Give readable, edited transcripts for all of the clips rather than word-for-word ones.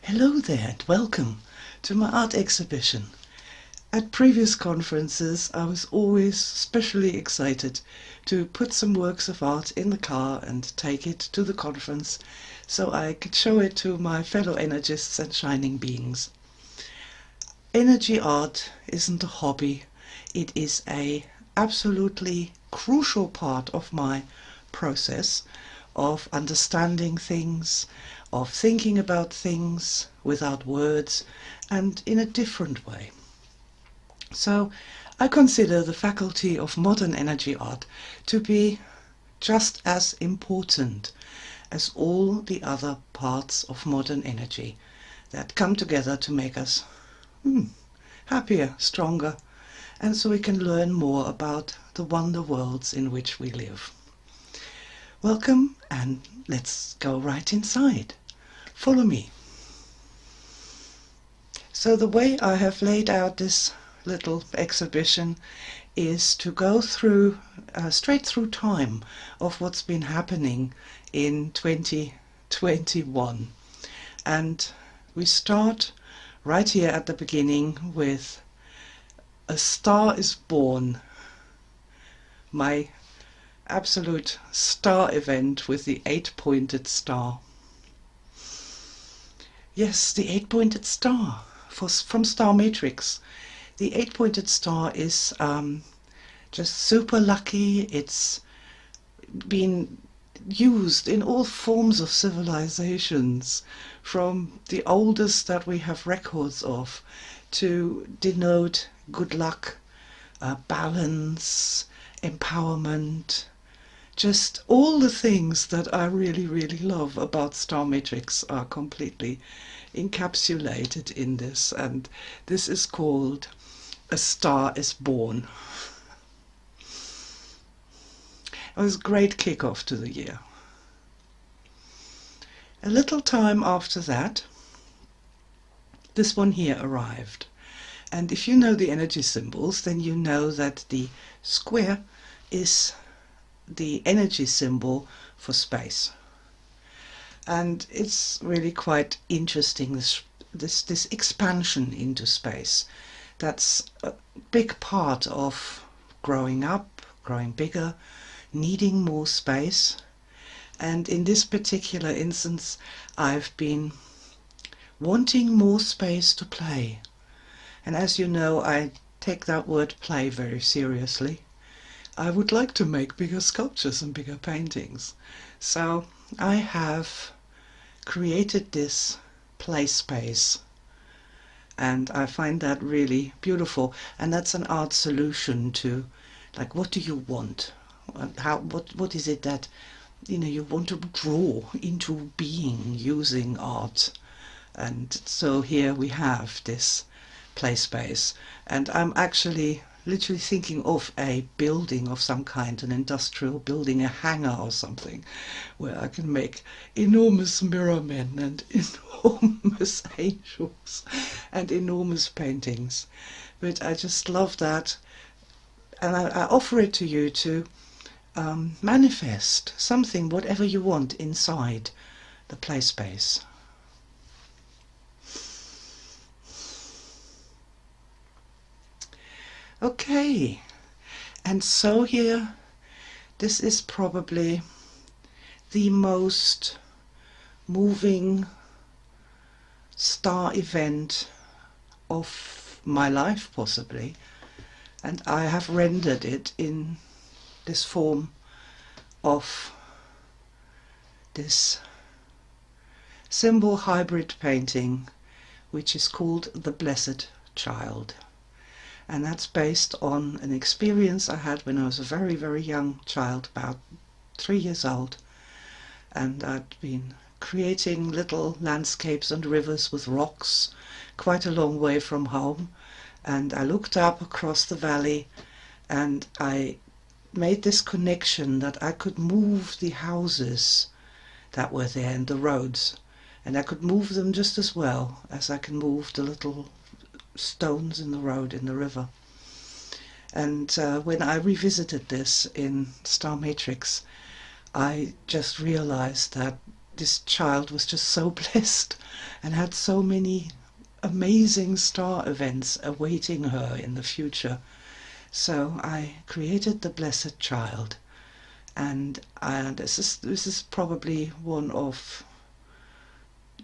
Hello there and welcome to my art exhibition. At previous conferences I was always especially excited to put some works of art in the car and take it to the conference so I could show it to my fellow energists and shining beings. Energy art isn't a hobby, it is a absolutely crucial part of my process of understanding things, of thinking about things without words and in a different way. So I consider the faculty of modern energy art to be just as important as all the other parts of modern energy that come together to make us happier, stronger, and so we can learn more about the wonder worlds in which we live. Welcome, and let's go right inside. Follow me. So the way I have laid out this little exhibition is to go through straight through time of what's been happening in 2021, and we start right here at the beginning with A Star is Born, my absolute star event with the 8-pointed star. Yes, the 8-pointed star from Star Matrix. The 8-pointed star is just super lucky. It's been used in all forms of civilizations, from the oldest that we have records of, to denote good luck, balance, empowerment, just all the things that I really, really love about Star Matrix are completely encapsulated in this, and this is called A Star is Born. It was a great kick-off to the year. A little time after that, this one here arrived. And if you know the energy symbols, then you know that the square is the energy symbol for space. And it's really quite interesting, this expansion into space. That's a big part of growing up, growing bigger, needing more space. And in this particular instance, I've been wanting more space to play. And as you know, I take that word play very seriously. I would like to make bigger sculptures and bigger paintings. So I have created this play space, and I find that really beautiful. And that's an art solution to, like, what do you want? What is it that you want to draw into being using art? And so here we have this play space, and I'm actually literally thinking of a building of some kind, an industrial building, a hangar or something, where I can make enormous mirror men and enormous angels and enormous paintings. But I just love that, and I offer it to you to manifest something, whatever you want, inside the play space. Okay, and so here, this is probably the most moving star event of my life, possibly, and I have rendered it in this form of this symbol hybrid painting, which is called The Blessed Child. And that's based on an experience I had when I was a very, very young child, about 3 years old. And I'd been creating little landscapes and rivers with rocks quite a long way from home. And I looked up across the valley and I made this connection that I could move the houses that were there and the roads. And I could move them just as well as I can move the little stones in the road, in the river. And when I revisited this in Star Matrix, I just realized that this child was just so blessed and had so many amazing star events awaiting her in the future. So I created the Blessed Child, and this is probably one of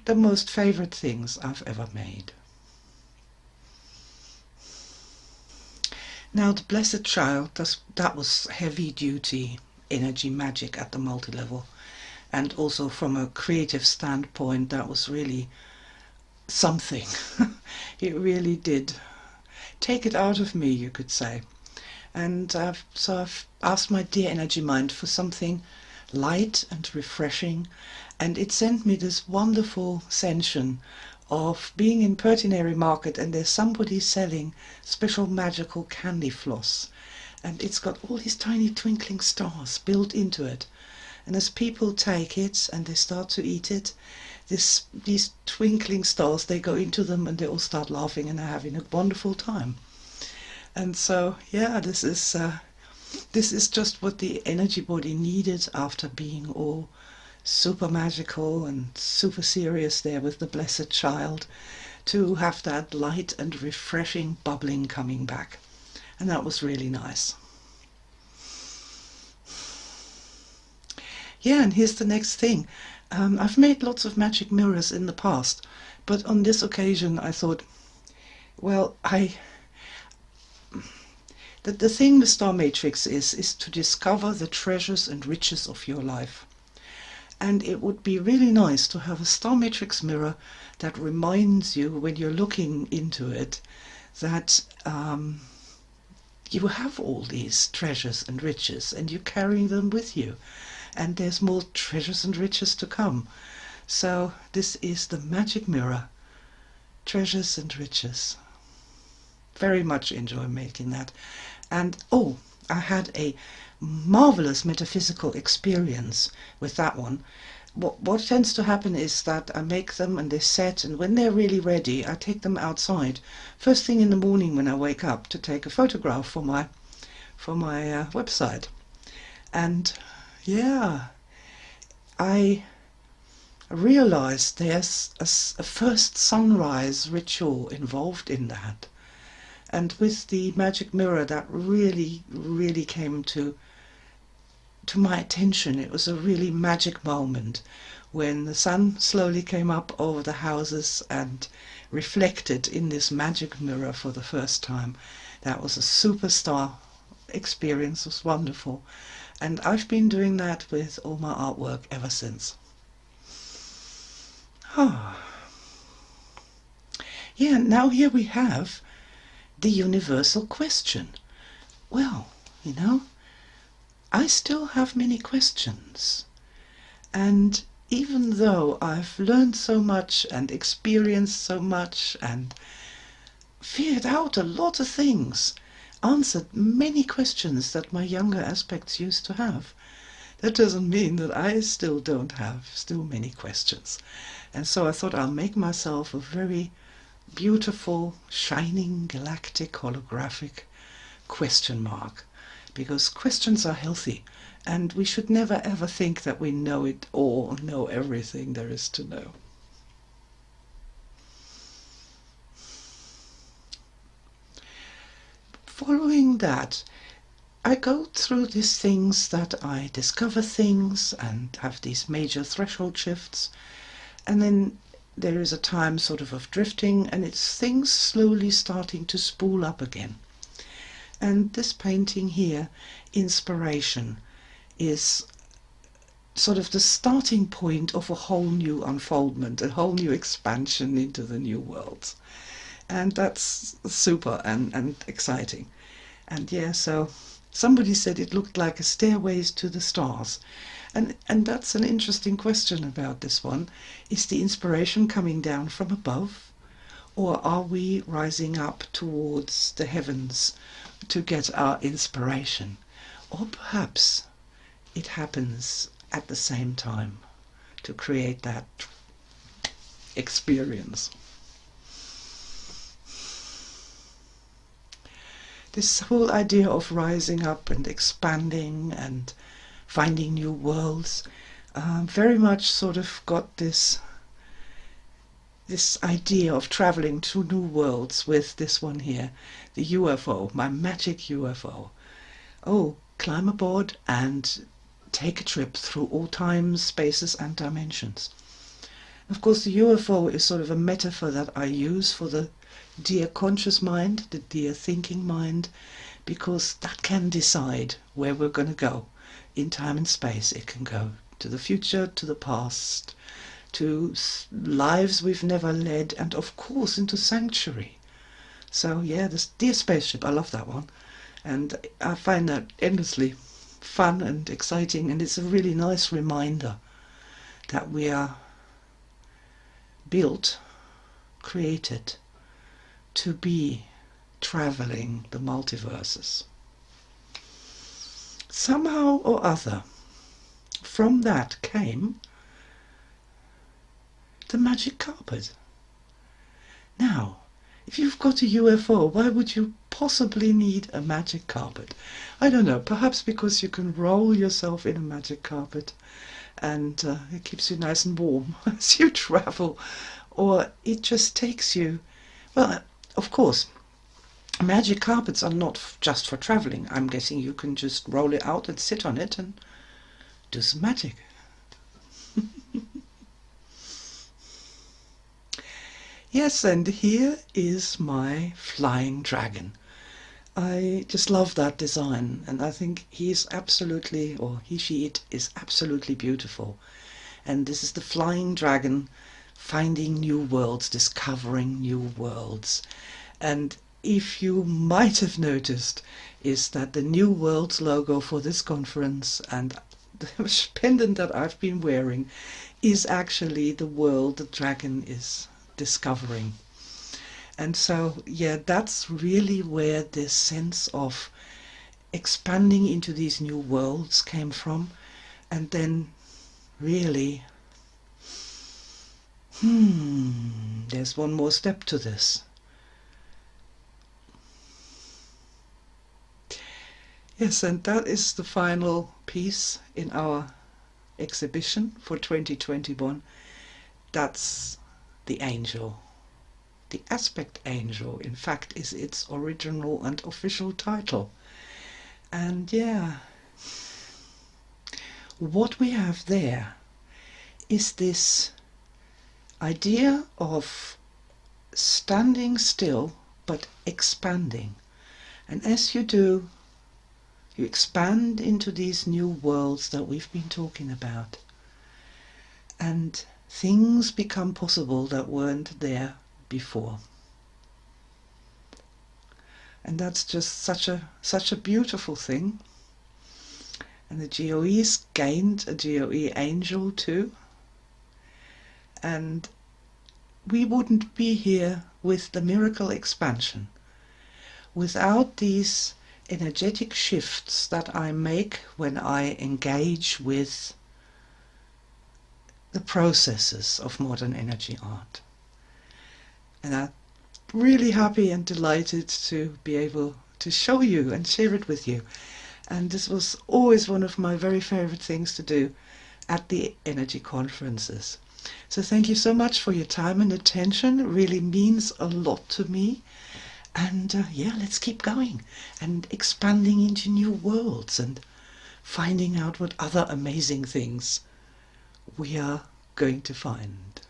the most favorite things I've ever made. Now the Blessed Child, that was heavy duty energy magic at the multi-level, and also from a creative standpoint that was really something. It really did take it out of me, you could say. And so I've asked my dear energy mind for something light and refreshing, and it sent me this wonderful sensation of being in Pertinary Market, and there's somebody selling special magical candy floss, and it's got all these tiny twinkling stars built into it, and as people take it and they start to eat it, these twinkling stars, they go into them and they all start laughing and are having a wonderful time. And so yeah, this is just what the energy body needed after being all super magical and super serious there with the Blessed Child, to have that light and refreshing bubbling coming back. And that was really nice. Yeah, and here's the next thing. I've made lots of magic mirrors in the past, but on this occasion I thought, well, the thing with Star Matrix is to discover the treasures and riches of your life. And it would be really nice to have a Star Matrix mirror that reminds you when you're looking into it that you have all these treasures and riches and you're carrying them with you. And there's more treasures and riches to come. So this is the magic mirror, treasures and riches. Very much enjoy making that. And I had a marvelous metaphysical experience with that one. What tends to happen is that I make them and they set, and when they're really ready I take them outside first thing in the morning when I wake up to take a photograph for my website. And yeah, I realized there's a first sunrise ritual involved in that. And with the magic mirror, that really, really came to my attention. It was a really magic moment when the sun slowly came up over the houses and reflected in this magic mirror for the first time. That was a superstar experience. It was wonderful. And I've been doing that with all my artwork ever since. Yeah, now here we have the universal question. Well, I still have many questions. And even though I've learned so much and experienced so much and figured out a lot of things, answered many questions that my younger aspects used to have, that doesn't mean that I still don't have many questions. And so I thought I'll make myself a very beautiful, shining, galactic, holographic question mark, because questions are healthy, and we should never ever think that we know it all, know everything there is to know. Following that, I go through these things that I discover things and have these major threshold shifts, and then there is a time sort of drifting, and it's things slowly starting to spool up again. And this painting here, Inspiration, is sort of the starting point of a whole new unfoldment, a whole new expansion into the new worlds. And that's super and exciting. And yeah, so somebody said it looked like a stairways to the stars. And that's an interesting question about this one. Is the inspiration coming down from above, or are we rising up towards the heavens to get our inspiration? Or perhaps it happens at the same time to create that experience. This whole idea of rising up and expanding and finding new worlds, very much sort of got this idea of traveling to new worlds with this one here, the UFO, my magic UFO. Oh, climb aboard and take a trip through all times, spaces and dimensions. Of course, the UFO is sort of a metaphor that I use for the dear conscious mind, the dear thinking mind, because that can decide where we're going to go in time and space. It can go to the future, to the past, to lives we've never led, and of course into sanctuary. So yeah, this dear spaceship, I love that one, and I find that endlessly fun and exciting, and it's a really nice reminder that we are built, created to be traveling the multiverses. Somehow or other, from that came the magic carpet. Now, if you've got a UFO, why would you possibly need a magic carpet? I don't know, perhaps because you can roll yourself in a magic carpet and it keeps you nice and warm as you travel, or it just takes you, well, of course, magic carpets are not just for traveling. I'm guessing you can just roll it out and sit on it and do some magic. Yes, and here is my flying dragon. I just love that design, and I think he's absolutely, or he, she, it is absolutely beautiful. And this is the flying dragon finding new worlds, discovering new worlds. And if you might have noticed, is that the New Worlds logo for this conference and the pendant that I've been wearing is actually the world the dragon is discovering. And so, yeah, that's really where this sense of expanding into these new worlds came from. And then really, there's one more step to this. Yes, and that is the final piece in our exhibition for 2021. That's the angel. The aspect angel, in fact, is its original and official title. And yeah, what we have there is this idea of standing still but expanding. And as you do, you expand into these new worlds that we've been talking about. And things become possible that weren't there before. And that's just such a beautiful thing. And the GOE's gained a GOE angel too. And we wouldn't be here with the miracle expansion without these energetic shifts that I make when I engage with the processes of modern energy art. And I'm really happy and delighted to be able to show you and share it with you. And this was always one of my very favorite things to do at the energy conferences. So thank you so much for your time and attention. It really means a lot to me. And yeah, let's keep going and expanding into new worlds and finding out what other amazing things we are going to find.